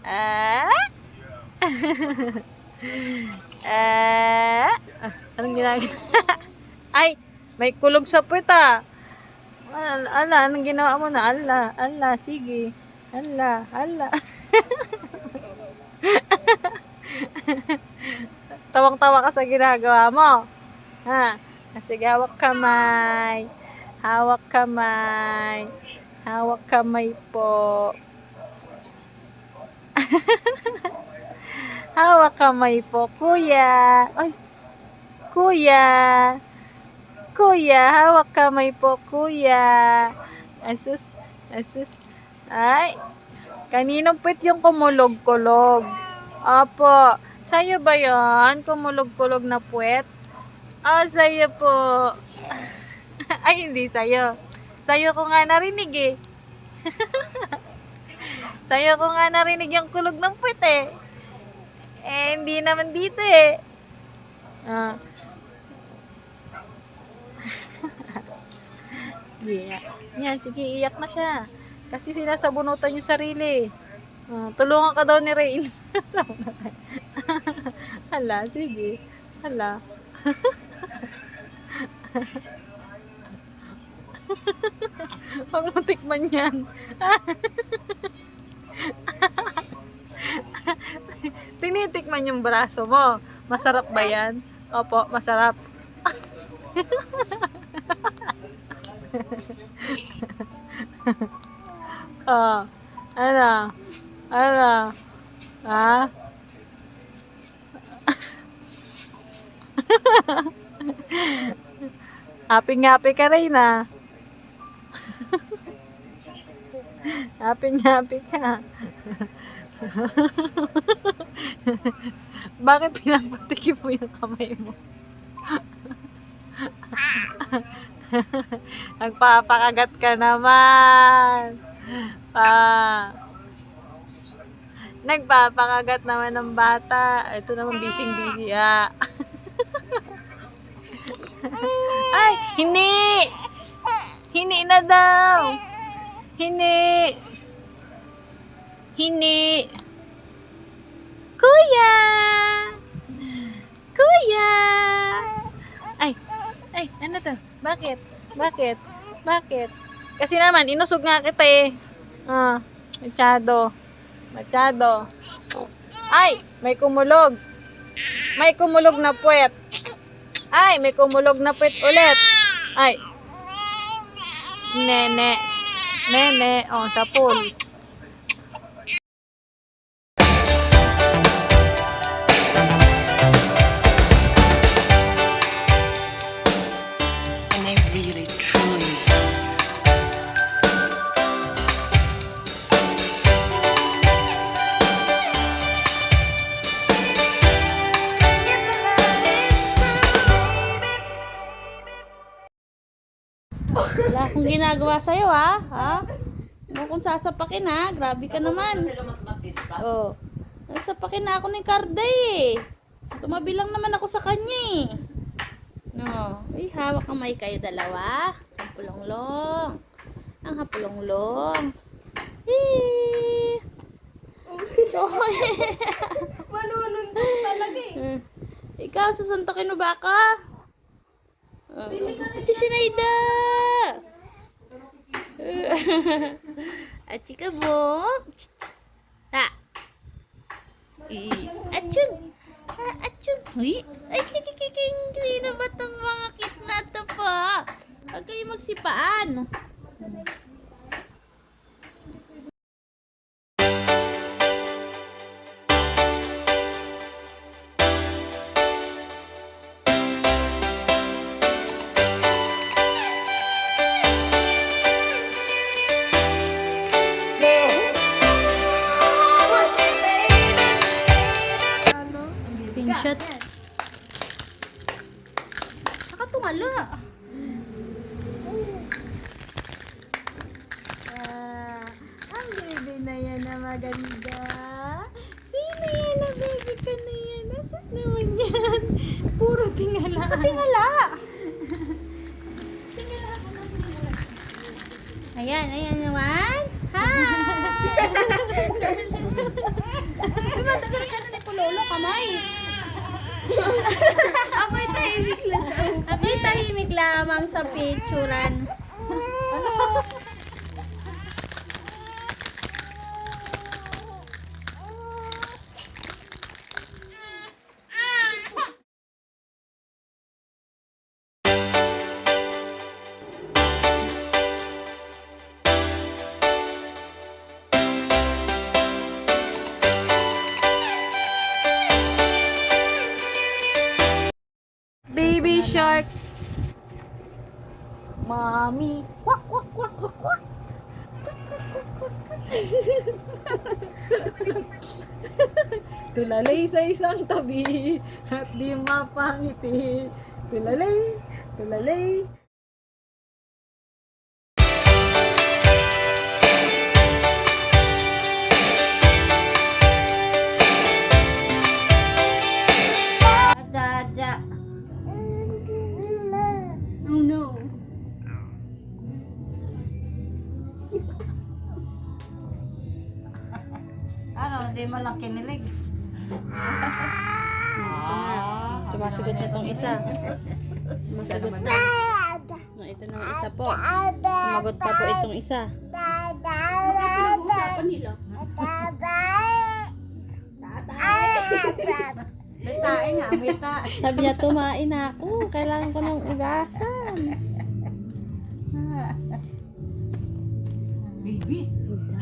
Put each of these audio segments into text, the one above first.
Ah? Ah? Anong ginagawa? Ay, may kulog sa puwet ah. Ala, anong ginawa mo na? Ala, sige. Ala. Tawang-tawa ka sa ginagawa mo. Ha? Sige, hawak kamay. Hawak kamay. Hawak kamay po. Hawak kamay po, kuya. Ay, kuya. Kuya, hawak kamay po, kuya. Asus. Ay, kaninong puwet yung kumulog-kulog? Opo. Sa'yo ba yan? Kumulog-kulog na puwet? Sa'yo po. Ay, hindi sa'yo. Sa'yo ko nga narinig eh. Sa'yo ko nga narinig yung kulog ng puwet eh. Hindi naman dito eh. Yeah. Yan, sige, iyak na siya. Kasi sinasabunutan yung sarili. Tulungan ka daw ni Rain. Hala, sige. Hala. Huwag mo tikman yan. Tinitikman yung braso mo. Masarap ba yan? Opo, masarap. Ano? Ha? Happy ka rin ah. Happy ka. Bakit pinapatikim mo yung kamay mo? Nagpapakagat ka naman. Nagpapakagat naman ng bata. Ito naman busy ah. Ay, hindi. Hindi na daw. Hindi. Kuya. Ay, ano to? Bakit? Kasi naman, inusog nga kita eh. Machado. Ay, may kumulog. May kumulog na puwet. Ay, may kumulog na puwet ulit. Ay. Nene. Sa pool. Wala akong ginagawa sa'yo, ha? Ano kung sasapakin, ha? Grabe ka naman. Sasapakin na ako ni Karday, eh. Tumabi lang naman ako sa kanya, eh. No. Uy, hawak kamay kayo dalawa. Ang hapulonglong. Manunod talaga eh. Ikaw, susuntokin mo ba ka? Ate Sinaida! Achi ka mo? Ha! Achun! Uy! Ay, kikikiking! Sino ba itong mga kit na ito pa? Huwag kayo magsipaan. Screenshot. Nakatungala. Ang baby na yan na maganda. Sino yan na baby ka na yan? Asas naman yan. Puro tingala. Tingala. Tingala. Ayan naman. Hi! Matagal ka na ni Pulolo, kamay. Ako'y tahimik lang. Ako'y tahimik lamang sa picturean. Baby shark. Mommy. Quack, quack, quack, quack, quack. Tulalay sa isang tabi at di mapangiti. Tulalay, tulalay. Dada. Oh no. Ano, hindi mo lang kinilig. Sumasagot na itong isa. Sumasagot na. Ito na isa po. Sumagot pa po itong isa. Pinag-uusapan nila. May tae nga, may tae. Sabi niya, tumain na ako. Kailangan ko ng ugasan. Baby.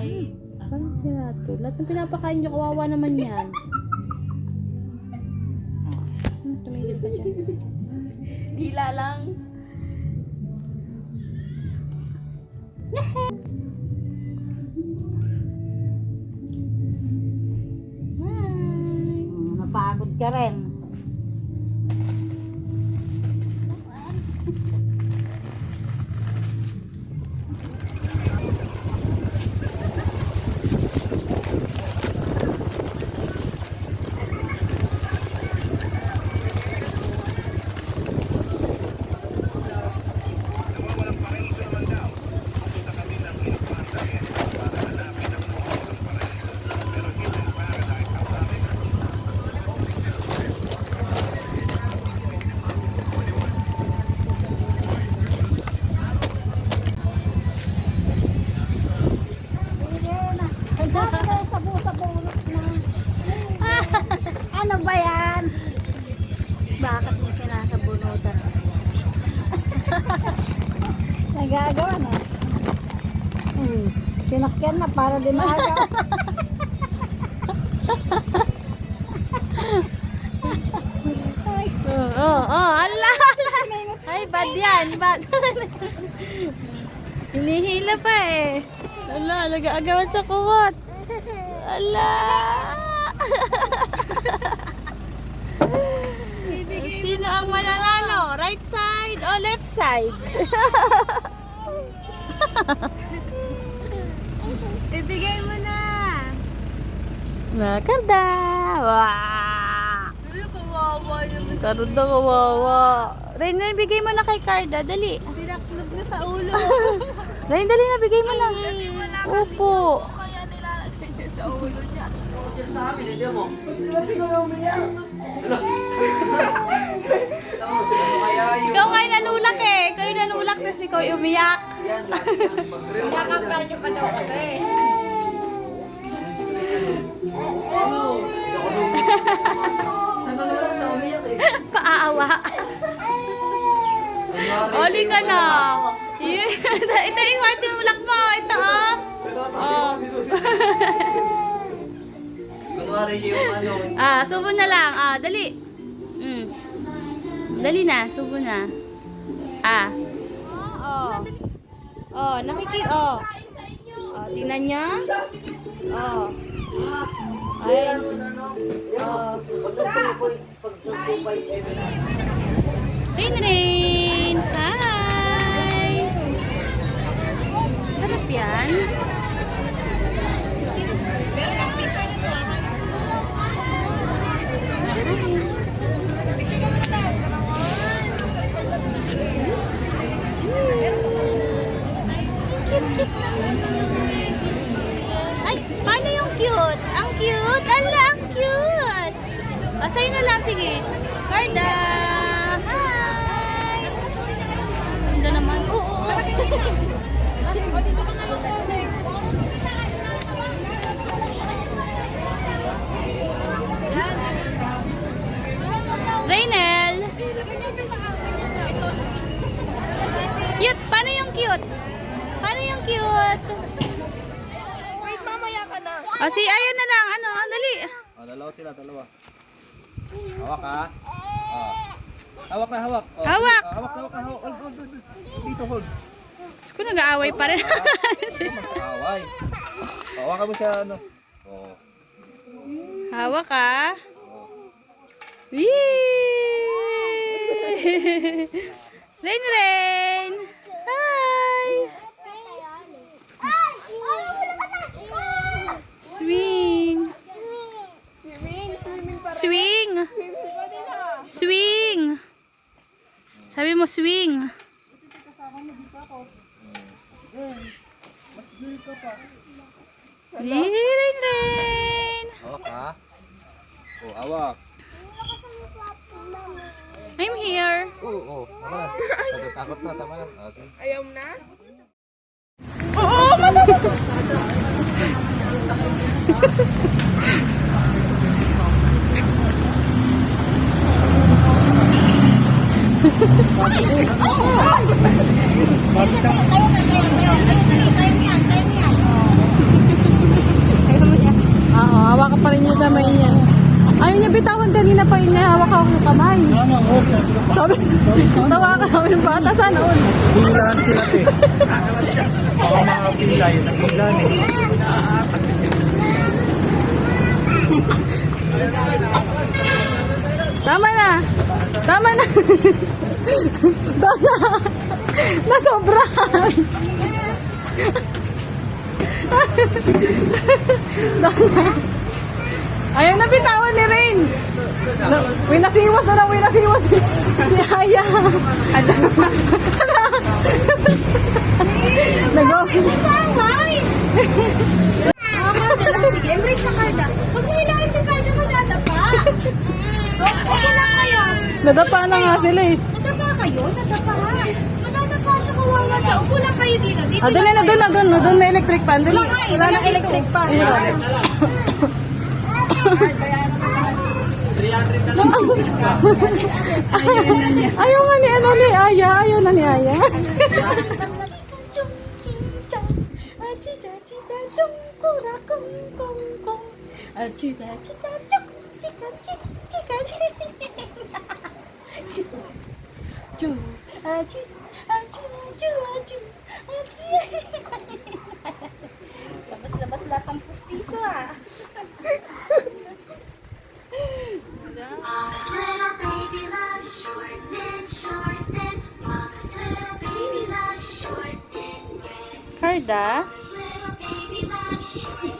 Ay, Parang sira to. Lahat ng pinapakain niyo, kawawa naman yan. Tumigil ka dyan. dila lang. Napagod ka rin. Ano ba yan? Bakit mo sinasabunutan? Nagagawa na. Pinakyan na para din maaga. Ala! Ay, bad yan, bad. Hinihila pa eh. Ala, nag-aagawan sa kuwat. Ala! Sino ang mananalo? Right side o left side? Ibigay mo na. Makarda! Wow! Ay, kawawa naman. Karda kawawa. Rain, bigay mo na kay Carda. Dali. Dinaklog na sa ulo. Rain, dali na. Bigay mo na. Opo. Kaya nilalagay niya sa ulo niya. Ikaw nga yung nanulak eh. Ikaw yung nanulak kasi ikaw yung umiyak. Nakapal niyo pa daw kasi. Paaawa. Oli ka na. Ito yung white tulak mo. Ito oh. Oh. Subo na lang. Dali. Dali na, subo na. Tingnan niya. Ay. Rin. Hi. Sarap yan. Ay, cute! Ala, ang cute! Sa'yo na lang, sige. Carda! Hi! Ganda naman. Oo. Raynel! Cute! Paano yung cute? Paano yung cute? Wait, mamaya ka na. Si ayan na lang. Ano? Dali. Dalawa sila, dalawa. Hawak ha. Hawak na, hawak. Hawak. Hawak na, hawak. Hold. Dito, hold. Diyos ko, nag-aaway pa rin. Away. Hawakan mo siya, ano. Hawak ka. Wee! Rain! Hi! Swing! Swing! Swing! Sabi mo swing. Rain! Hawak ha. Hawak. I'm here. Oo. Tama na. Natatakot na, tama na. Sige. Ayaw na? Oo, hawakan pa rin yung kamay niya. Ayaw niya bitawan, kanina pa inahawak ako yung kamay. Sabi, tawa ka namin ng bata, sana all. Pilaan sila eh. Baka mga pilay. Napilan eh. Tama na! Tama na! Doon na! Nasobrahan! Doon na! Ayaw na bitawan ni Rain! Winasiwas na lang, winasiwas si Aya! Ala! Sige, embrace na Carda. Huwag mo hilahin si Carda, madadapa. Okay lang kayo. Nadapa na nga sila eh. Nadapa kayo? Nadapa. Madadapa siya, kawawa siya. Upo lang kayo dito. Dito Doon na, doon may electric fan. Dali. Wala na electric pa. Ayaw nga ni Aya. Ayaw na ni Aya. Labas lahat ang pustiso ah. Mama's little baby loves short and Mama's little baby loves short and red. Carda? Mama's little baby loves short